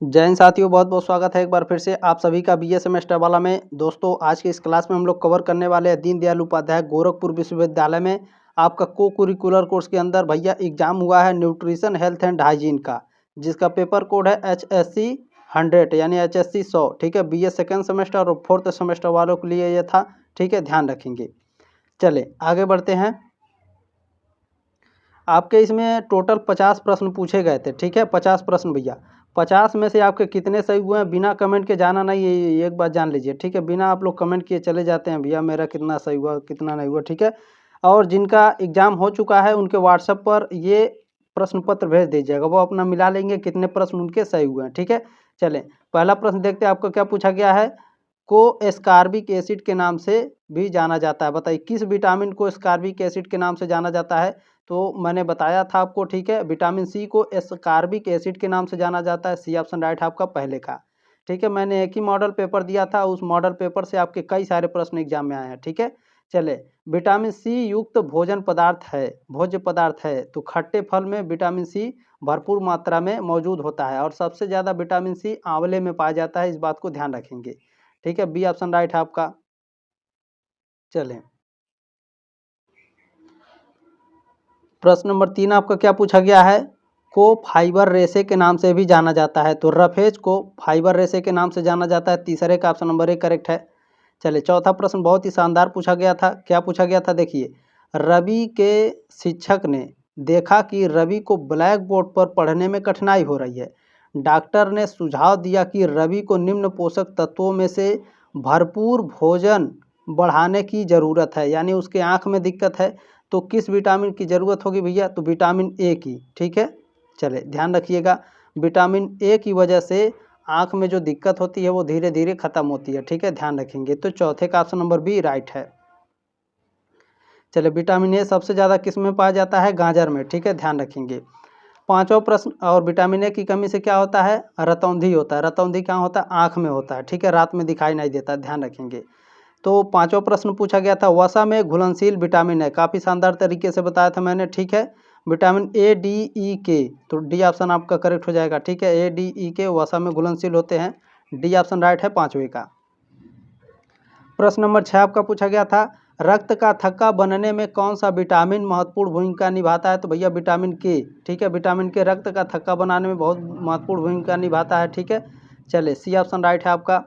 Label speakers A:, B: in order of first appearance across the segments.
A: जय हिंद साथियों, बहुत बहुत स्वागत है एक बार फिर से आप सभी का बीए सेमेस्टर वाला में। दोस्तों, आज की इस क्लास में हम लोग कवर करने वाले हैं दीनदयाल उपाध्याय गोरखपुर विश्वविद्यालय में आपका को कुरिकुलर कोर्स के अंदर भैया एग्जाम हुआ है न्यूट्रिशन हेल्थ एंड हाइजीन का, जिसका पेपर कोड है HSC 100 यानी HSC 100। ठीक है, बीए सेकेंड सेमेस्टर और फोर्थ सेमेस्टर वालों के लिए ये था। ठीक है, ध्यान रखेंगे। चले आगे बढ़ते हैं। आपके इसमें टोटल 50 प्रश्न पूछे गए थे। ठीक है, 50 प्रश्न भैया। 50 में से आपके कितने सही हुए हैं बिना कमेंट के जाना नहीं, ये एक बात जान लीजिए। ठीक है, बिना आप लोग कमेंट किए चले जाते हैं भैया मेरा कितना सही हुआ कितना नहीं हुआ। ठीक है, और जिनका एग्ज़ाम हो चुका है उनके व्हाट्सएप पर ये प्रश्न पत्र भेज दीजिएगा, वो अपना मिला लेंगे कितने प्रश्न उनके सही हुए हैं। ठीक है, चलें पहला प्रश्न देखते हैं आपका क्या पूछा गया है। को एस्कॉर्बिक एसिड के नाम से भी जाना जाता है, बताइए किस विटामिन को एस्कॉर्बिक एसिड के नाम से जाना जाता है। तो मैंने बताया था आपको। ठीक है, विटामिन सी को एस्कॉर्बिक एसिड के नाम से जाना जाता है। सी ऑप्शन राइट है आपका पहले का। ठीक है, मैंने एक ही मॉडल पेपर दिया था, उस मॉडल पेपर से आपके कई सारे प्रश्न एग्जाम में आए हैं। ठीक है, चले विटामिन सी युक्त भोजन पदार्थ है, भोज्य पदार्थ है तो खट्टे फल में विटामिन सी भरपूर मात्रा में मौजूद होता है और सबसे ज़्यादा विटामिन सी आंवले में पाया जाता है, इस बात को ध्यान रखेंगे। ठीक है, बी ऑप्शन राइट है आपका। चलें प्रश्न नंबर 3 आपका क्या पूछा गया है। को फाइबर रेशे के नाम से भी जाना जाता है, तो रफेज को फाइबर रेशे के नाम से जाना जाता है। तीसरे का ऑप्शन नंबर 1 करेक्ट है। चलिए चौथा प्रश्न बहुत ही शानदार पूछा गया था। क्या पूछा गया था देखिए, रवि के शिक्षक ने देखा कि रवि को ब्लैक बोर्ड पर पढ़ने में कठिनाई हो रही है। डॉक्टर ने सुझाव दिया कि रवि को निम्न पोषक तत्वों में से भरपूर भोजन बढ़ाने की ज़रूरत है, यानी उसके आँख में दिक्कत है तो किस विटामिन की ज़रूरत होगी भैया, तो विटामिन ए की। ठीक है, चले ध्यान रखिएगा, विटामिन ए की वजह से आँख में जो दिक्कत होती है वो धीरे धीरे ख़त्म होती है। ठीक है, ध्यान रखेंगे। तो चौथे का ऑप्शन नंबर बी राइट है। चलिए विटामिन ए सबसे ज़्यादा किस में पाया जाता है, गाजर में। ठीक है, ध्यान रखेंगे। पांचवा प्रश्न, और विटामिन ए की कमी से क्या होता है, रतौंधी होता है। रतौंधी कहाँ होता है, आँख में होता है। ठीक है, रात में दिखाई नहीं देता, ध्यान रखेंगे। तो पांचवा प्रश्न पूछा गया था, वसा में घुलनशील विटामिन है, काफ़ी शानदार तरीके से बताया था मैंने। ठीक है, विटामिन ए डी ई के, तो डी ऑप्शन आपका करेक्ट हो जाएगा। ठीक है, ए डी ई के वसा में घुलनशील होते हैं, डी ऑप्शन राइट है पाँचवें का। प्रश्न नंबर 6 आपका पूछा गया था, रक्त का थक्का बनने में कौन सा विटामिन महत्वपूर्ण भूमिका निभाता है, तो भैया विटामिन के। ठीक है, विटामिन के रक्त का थक्का बनाने में बहुत महत्वपूर्ण भूमिका निभाता है। ठीक है, चले सी ऑप्शन राइट है आपका।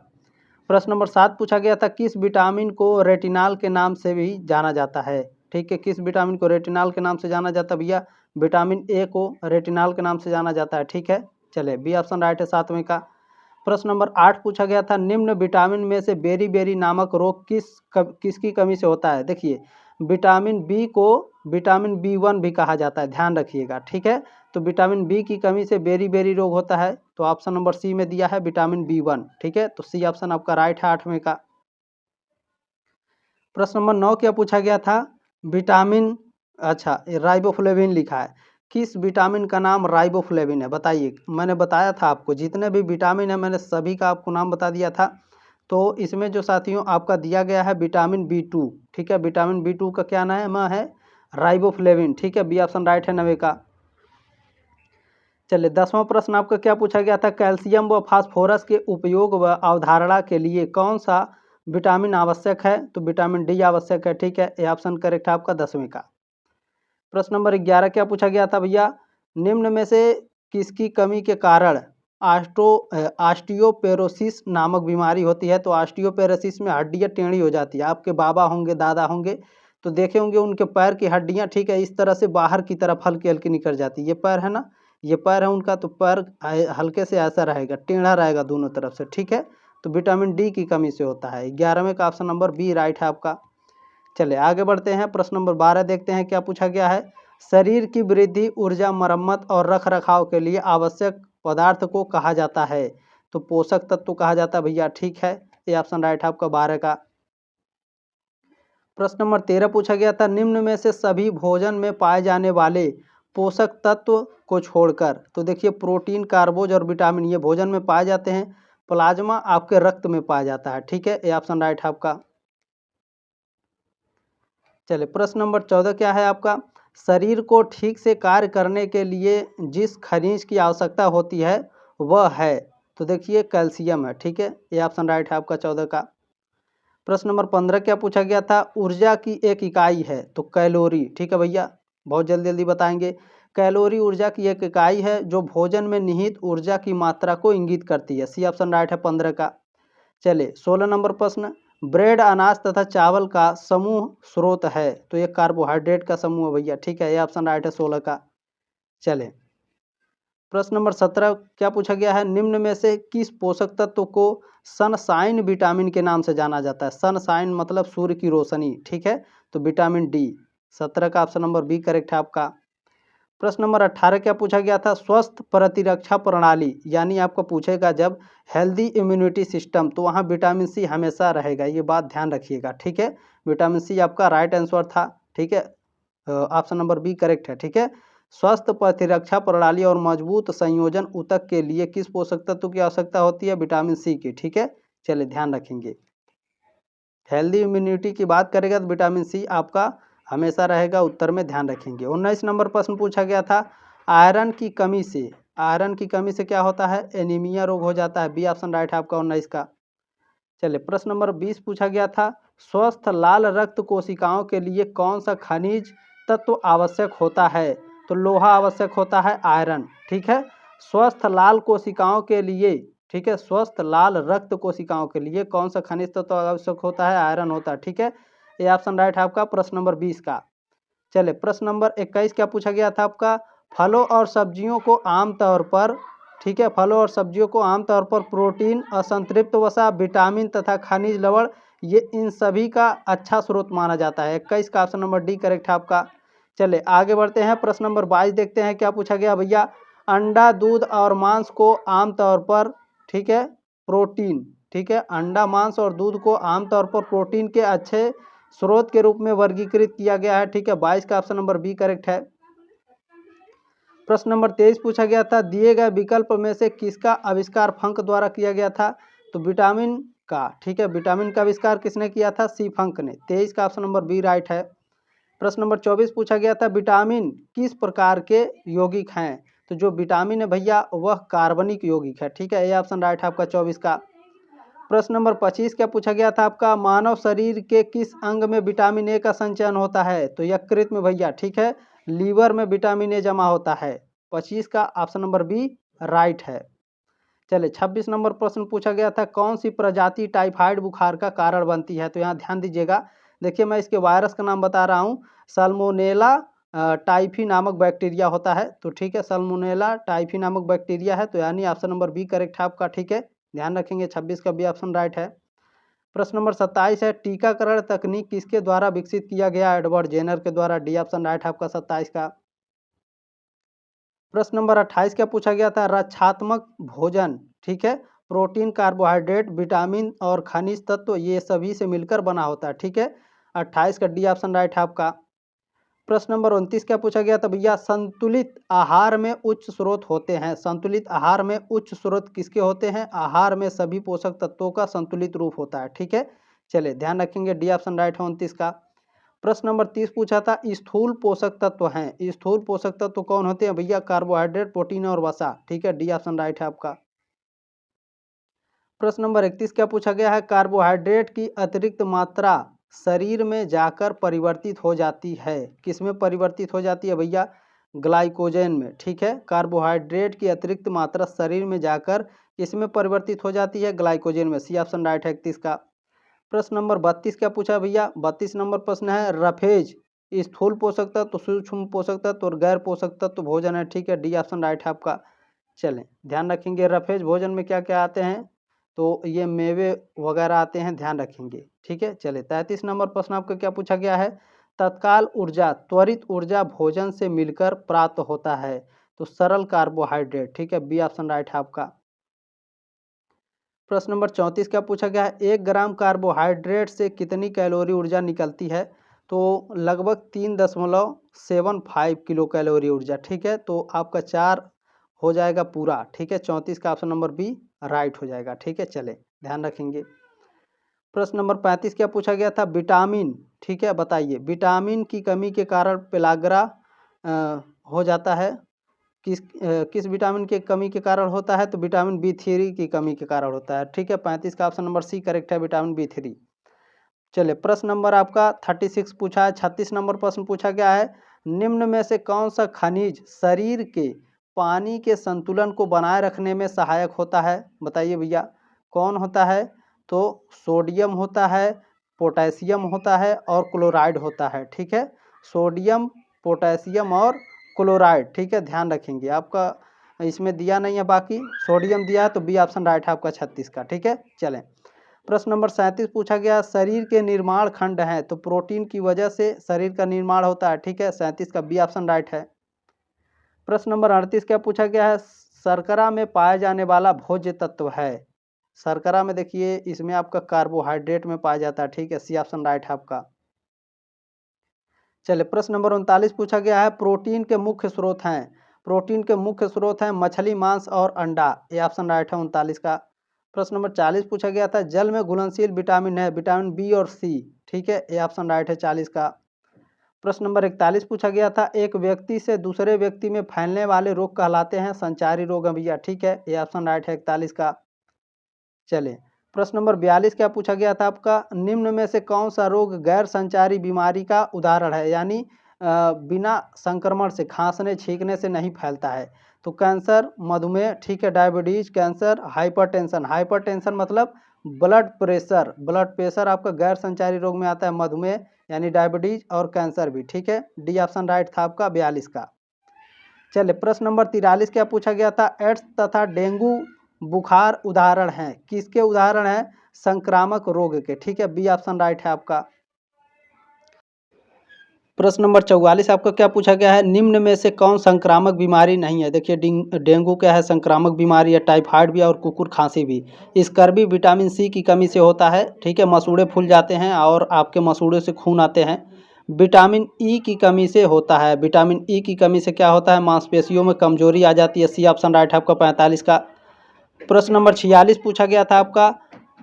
A: प्रश्न नंबर 7 पूछा गया था, किस विटामिन को रेटिनॉल के नाम से भी जाना जाता है। ठीक है, किस विटामिन को रेटिनॉल के नाम से जाना जाता है भैया, विटामिन ए को रेटिनॉल के नाम से जाना जाता है। ठीक है, चले बी ऑप्शन राइट है सातवें का। प्रश्न नंबर 8 पूछा गया था, निम्न विटामिन में से बेरी बेरी नामक रोग किसकी कमी से होता है। देखिए विटामिन बी को विटामिन B1 भी कहा जाता है, ध्यान रखिएगा। ठीक है, तो विटामिन बी की कमी से बेरी बेरी रोग होता है, तो ऑप्शन नंबर सी में दिया है विटामिन B1। ठीक है, तो सी ऑप्शन आपका राइट है आठवें का। प्रश्न नंबर 9 क्या पूछा गया था, विटामिन, अच्छा राइबोफ्लेविन लिखा है, किस विटामिन का नाम राइबोफ्लेविन है, बताइए। मैंने बताया था आपको जितने भी विटामिन है मैंने सभी का आपको नाम बता दिया था। तो इसमें जो साथियों आपका दिया गया है विटामिन B2। ठीक है, विटामिन B2 का क्या नाम है, राइबोफ्लेविन। ठीक है, बी ऑप्शन राइट है नवे का। चलिए 10वां प्रश्न आपका क्या पूछा गया था, कैल्शियम व फास्फोरस के उपयोग व अवधारणा के लिए कौन सा विटामिन आवश्यक है, तो विटामिन डी आवश्यक है। ठीक है, ये ऑप्शन करेक्ट है आपका 10वें का। प्रश्न नंबर 11 क्या पूछा गया था भैया, निम्न में से किसकी कमी के कारण ऑस्टियोपेरोसिस नामक बीमारी होती है। तो ऑस्टियोपेरोसिस में हड्डियाँ टेढ़ी हो जाती है, आपके बाबा होंगे दादा होंगे तो देखे होंगे उनके पैर की हड्डियाँ, ठीक है, इस तरह से बाहर की तरफ हल्की हल्की निकल जाती है। ये पैर है ना, ये पैर है उनका, तो पैर हल्के से ऐसा रहेगा, टेढ़ा रहेगा दोनों तरफ से। ठीक है, तो विटामिन डी की कमी से होता है। 11वें का ऑप्शन नंबर बी राइट है आपका। चलिए आगे बढ़ते हैं, प्रश्न नंबर 12 देखते हैं क्या पूछा गया है। शरीर की वृद्धि, ऊर्जा, मरम्मत और रख रखाव के लिए आवश्यक पदार्थ को कहा जाता है, तो पोषक तत्व कहा जाता है भैया। ठीक है, ये ऑप्शन राइट है आपका 12 का। प्रश्न नंबर 13 पूछा गया था, निम्न में से सभी भोजन में पाए जाने वाले पोषक तत्व को छोड़कर, तो देखिए प्रोटीन, कार्बोज और विटामिन ये भोजन में पाए जाते हैं, प्लाज्मा आपके रक्त में पाया जाता है। ठीक है, ये ऑप्शन राइट है आपका। चलिए प्रश्न नंबर 14 क्या है आपका, शरीर को ठीक से कार्य करने के लिए जिस खनिज की आवश्यकता होती है वह है, तो देखिए कैल्शियम है, ठीक है, ये ऑप्शन राइट है आपका 14 का। प्रश्न नंबर 15 क्या पूछा गया था, ऊर्जा की एक इकाई है तो कैलोरी, ठीक है भैया, बहुत जल्दी जल्दी बताएंगे। कैलोरी ऊर्जा की एक इकाई है जो भोजन में निहित ऊर्जा की मात्रा को इंगित करती है, सी ऑप्शन राइट है 15 का। चलिए 16 नंबर प्रश्न, ब्रेड अनाज तथा चावल का समूह स्रोत है तो ये कार्बोहाइड्रेट का समूह है भैया, ठीक है, ये ऑप्शन राइट है 16 का। चले प्रश्न नंबर 17 क्या पूछा गया है, निम्न में से किस पोषक तत्व को सनसाइन विटामिन के नाम से जाना जाता है। सनसाइन मतलब सूर्य की रोशनी, ठीक है, तो विटामिन डी। 17 का ऑप्शन नंबर बी करेक्ट है आपका। प्रश्न नंबर 18 क्या पूछा गया था, स्वस्थ प्रतिरक्षा प्रणाली, यानी आपको पूछेगा जब हेल्दी इम्यूनिटी सिस्टम, तो वहाँ विटामिन सी हमेशा रहेगा, ये बात ध्यान रखिएगा, ठीक है। विटामिन सी आपका राइट आंसर था, ठीक है, ऑप्शन नंबर बी करेक्ट है, ठीक है। स्वस्थ प्रतिरक्षा प्रणाली और मजबूत संयोजन ऊतक के लिए किस पोषक तत्व की आवश्यकता होती है, विटामिन सी की, ठीक है। चलिए ध्यान रखेंगे, हेल्दी इम्यूनिटी की बात करेगा तो विटामिन सी आपका हमेशा रहेगा, उत्तर में ध्यान रखेंगे। 19 नंबर प्रश्न पूछा गया था, आयरन की कमी से, आयरन की कमी से क्या होता है, एनीमिया रोग हो जाता है, बी ऑप्शन राइट है आपका 19 का। चलिए प्रश्न नंबर 20 पूछा गया था, स्वस्थ लाल रक्त कोशिकाओं के लिए कौन सा खनिज तत्व आवश्यक होता है, तो लोहा आवश्यक होता है, आयरन, ठीक है। स्वस्थ लाल कोशिकाओं के लिए, ठीक है, स्वस्थ लाल रक्त कोशिकाओं के लिए कौन सा खनिज तत्व आवश्यक होता है, आयरन होता है, ठीक है, ये ऑप्शन राइट है आपका प्रश्न नंबर 20 का। चलिए प्रश्न नंबर 21 क्या पूछा गया था आपका, फलों और सब्जियों को आमतौर पर, ठीक है, फलों और सब्जियों को आमतौर पर प्रोटीन, असंतृप्त वसा, विटामिन तथा खनिज लवण, ये इन सभी का अच्छा स्रोत माना जाता है। 21 का ऑप्शन नंबर डी करेक्ट है आपका। चलिए आगे बढ़ते हैं, प्रश्न नंबर 22 देखते हैं क्या पूछा गया भैया, अंडा, दूध और मांस को आमतौर पर, ठीक है, प्रोटीन, ठीक है, अंडा, मांस और दूध को आमतौर पर प्रोटीन के अच्छे स्रोत के रूप में वर्गीकृत किया गया है, ठीक है, 22 का ऑप्शन नंबर बी करेक्ट है। प्रश्न नंबर 23 पूछा गया था, दिए गए विकल्प में से किसका आविष्कार फंक द्वारा किया गया था, तो विटामिन का, ठीक है, विटामिन का आविष्कार किसने किया था, सी फंक ने। 23 का ऑप्शन नंबर बी राइट है। प्रश्न नंबर 24 पूछा गया था, विटामिन किस प्रकार के यौगिक हैं, तो जो विटामिन है भैया वह कार्बनिक यौगिक है, ठीक है, ये ऑप्शन राइट है आपका 24 का। प्रश्न नंबर 25 क्या पूछा गया था आपका, मानव शरीर के किस अंग में विटामिन ए का संचयन होता है, तो यकृत में भैया, ठीक है, लीवर में विटामिन ए जमा होता है। 25 का ऑप्शन नंबर बी राइट है। चले 26 नंबर प्रश्न पूछा गया था, कौन सी प्रजाति टाइफाइड बुखार का कारण बनती है, तो यहाँ ध्यान दीजिएगा, देखिए मैं इसके वायरस का नाम बता रहा हूँ, सल्मोनेला टाइफी नामक बैक्टीरिया होता है, तो ठीक है, सल्मोनेला टाइफी नामक बैक्टीरिया है, तो यानी ऑप्शन नंबर बी करेक्ट है आपका, ठीक है, ध्यान रखेंगे 26 का बी ऑप्शन राइट है। प्रश्न नंबर 27 है, टीकाकरण तकनीक किसके द्वारा विकसित किया गया, एडवर्ड जेनर के द्वारा, डी ऑप्शन राइट है आपका 27 का। प्रश्न नंबर 28 क्या पूछा गया था, रक्षात्मक भोजन, ठीक है, प्रोटीन, कार्बोहाइड्रेट, विटामिन और खनिज तत्व ये सभी से मिलकर बना होता है, ठीक है, 28 का डी ऑप्शन राइट है आपका। प्रश्न नंबर 29 क्या पूछा गया था भैया, संतुलित आहार में उच्च स्रोत होते हैं, संतुलित आहार में उच्च स्रोत किसके होते हैं, आहार में सभी पोषक तत्वों का संतुलित रूप होता है, ठीक है, चलिए ध्यान रखेंगे डी ऑप्शन राइट है 29 का। प्रश्न नंबर 30 पूछा था, स्थूल पोषक तत्व हैं, स्थूल पोषक तत्व कौन होते हैं भैया, कार्बोहाइड्रेट, प्रोटीन और वसा, ठीक है, डी ऑप्शन राइट है आपका। प्रश्न नंबर 31 क्या पूछा गया है, कार्बोहाइड्रेट की अतिरिक्त मात्रा शरीर में जाकर परिवर्तित हो जाती है, किसमें परिवर्तित हो जाती है भैया, ग्लाइकोजन में, ठीक है, कार्बोहाइड्रेट की अतिरिक्त मात्रा शरीर में जाकर किसमें परिवर्तित हो जाती है, ग्लाइकोजन में, सी ऑप्शन राइट है 31 का। प्रश्न नंबर 32 क्या पूछा भैया, 32 नंबर प्रश्न है, रफेज स्थूल पोषक तत्व, सूक्ष्म पोषक तत्व और गैर पोषक तत्व भोजन है, ठीक है, डी ऑप्शन राइट है आपका। चलें ध्यान रखेंगे, रफेज भोजन में क्या क्या आते हैं, तो ये मेवे वगैरह आते हैं, ध्यान रखेंगे, ठीक है। चले 33 नंबर प्रश्न आपका क्या पूछा गया है, तत्काल ऊर्जा, त्वरित ऊर्जा भोजन से मिलकर प्राप्त होता है, तो सरल कार्बोहाइड्रेट, ठीक है, बी ऑप्शन राइट है आपका। प्रश्न नंबर 34 क्या पूछा गया है, 1 ग्राम कार्बोहाइड्रेट से कितनी कैलोरी ऊर्जा निकलती है, तो लगभग 3.75 किलो कैलोरी ऊर्जा, ठीक है, तो आपका 4 हो जाएगा पूरा, ठीक है, 34 का ऑप्शन नंबर बी राइट हो जाएगा, ठीक है, चले ध्यान रखेंगे। प्रश्न नंबर 35 क्या पूछा गया था, विटामिन, ठीक है, बताइए विटामिन की कमी के कारण पेलाग्रा हो जाता है, किस विटामिन की कमी के कारण होता है? तो विटामिन B3 की कमी के कारण होता है। ठीक है, 35 का ऑप्शन नंबर सी करेक्ट है, विटामिन B3। चलिए, प्रश्न नंबर आपका 36 पूछा है। 36 नंबर प्रश्न पूछा गया है, निम्न में से कौन सा खनिज शरीर के पानी के संतुलन को बनाए रखने में सहायक होता है? बताइए भैया, कौन होता है? तो सोडियम होता है, पोटेशियम होता है और क्लोराइड होता है। ठीक है, सोडियम, पोटेशियम और क्लोराइड। ठीक है, ध्यान रखेंगे, आपका इसमें दिया नहीं है, बाकी सोडियम दिया है, तो बी ऑप्शन राइट है आपका 36 का। ठीक है, चलें, प्रश्न नंबर 37 पूछा गया, शरीर के निर्माण खंड हैं, तो प्रोटीन की वजह से शरीर का निर्माण होता है। ठीक है, 37 का बी ऑप्शन राइट है। प्रश्न नंबर 38 क्या पूछा गया है, शर्करा में पाया जाने वाला भोज्य तत्व है? शर्करा में देखिए, इसमें आपका कार्बोहाइड्रेट में पाया जाता है। ठीक है, सी ऑप्शन राइट है आपका। चलिए, प्रश्न नंबर 39 पूछा गया है, प्रोटीन के मुख्य स्रोत हैं। प्रोटीन के मुख्य स्रोत हैं मछली, मांस और अंडा। ये ऑप्शन राइट है 39 का। प्रश्न नंबर 40 पूछा गया था, जल में घुलनशील विटामिन है, विटामिन बी और सी। ठीक है, ये ऑप्शन राइट है 40 का। प्रश्न नंबर 41 पूछा गया था, एक व्यक्ति से दूसरे व्यक्ति में फैलने वाले रोग कहलाते हैं संचारी रोग भैया। ठीक है, ये ऑप्शन राइट है 41 का। चलिए, प्रश्न नंबर 42 क्या पूछा गया था आपका, निम्न में से कौन सा रोग गैर संचारी बीमारी का उदाहरण है? यानी बिना संक्रमण से, खांसने छींकने से नहीं फैलता है। तो कैंसर, मधुमेह, ठीक है, डायबिटीज, कैंसर, हाइपरटेंशन। हाइपरटेंशन मतलब ब्लड प्रेशर। ब्लड प्रेशर आपका गैर संचारी रोग में आता है, मधुमेह यानी डायबिटीज और कैंसर भी। ठीक है, डी ऑप्शन राइट था आपका 42 का। चलिए, प्रश्न नंबर 43 क्या पूछा गया था, एड्स तथा डेंगू बुखार उदाहरण हैं। किसके उदाहरण हैं? संक्रामक रोग के। ठीक है, बी ऑप्शन राइट है आपका। प्रश्न नंबर 44 आपका क्या पूछा गया है, निम्न में से कौन संक्रामक बीमारी नहीं है? देखिए, डेंगू क्या है, संक्रामक बीमारी है, टाइफाइड भी और कुकुर खांसी भी। स्कर्वी विटामिन सी की कमी से होता है। ठीक है, मसूड़े फूल जाते हैं और आपके मसूड़े से खून आते हैं। विटामिन ई की कमी से होता है। विटामिन ई की कमी से क्या होता है? मांसपेशियों में कमजोरी आ जाती है। सी ऑप्शन राइट है आपका 45 का। प्रश्न नंबर 46 पूछा गया था आपका,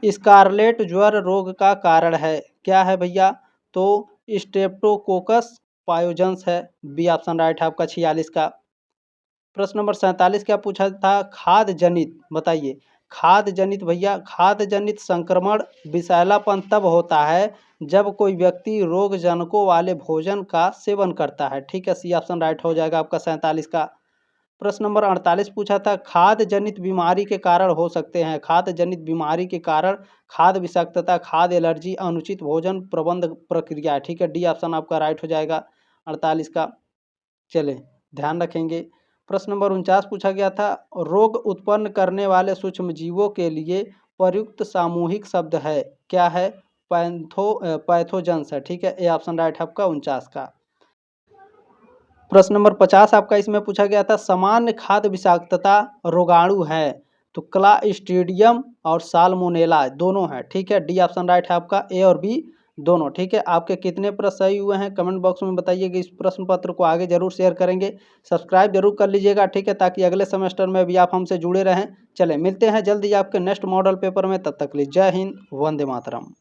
A: स्कारलेट ज्वर रोग का कारण है? क्या है भैया? तो स्ट्रेप्टोकोकस पायोजेंस है। बी ऑप्शन राइट है आपका 46 का। प्रश्न नंबर 47 क्या पूछा था, खाद्य जनित। बताइए, खाद्य जनित भैया, खाद्य जनित संक्रमण विषैलापन तब होता है जब कोई व्यक्ति रोगजनकों वाले भोजन का सेवन करता है। ठीक है, सी ऑप्शन राइट हो जाएगा आपका 47 का। प्रश्न नंबर 48 पूछा था, खाद्य जनित बीमारी के कारण हो सकते हैं। खाद्य जनित बीमारी के कारण खाद्य विषाक्तता, खाद्य एलर्जी, अनुचित भोजन प्रबंध प्रक्रिया। ठीक है, डी ऑप्शन आपका राइट हो जाएगा 48 का। चले, ध्यान रखेंगे। प्रश्न नंबर 49 पूछा गया था, रोग उत्पन्न करने वाले सूक्ष्म जीवों के लिए प्रयुक्त सामूहिक शब्द है? क्या है? पैथोजेंस है। ठीक है, ए ऑप्शन राइट है आपका 49 का। प्रश्न नंबर 50 आपका इसमें पूछा गया था, सामान्य खाद्य विषाक्तता रोगाणु है? तो क्लास्ट्रीडियम और साल्मोनेला दोनों है। ठीक है, डी ऑप्शन राइट है आपका, ए और बी दोनों। ठीक है, आपके कितने प्रश्न सही हुए हैं कमेंट बॉक्स में बताइएगा। इस प्रश्न पत्र को आगे जरूर शेयर करेंगे, सब्सक्राइब जरूर कर लीजिएगा। ठीक है, ताकि अगले सेमेस्टर में भी आप हमसे जुड़े रहें। चले, मिलते हैं जल्दी आपके नेक्स्ट मॉडल पेपर में, तब तक के लिए जय हिंद, वंदे मातरम।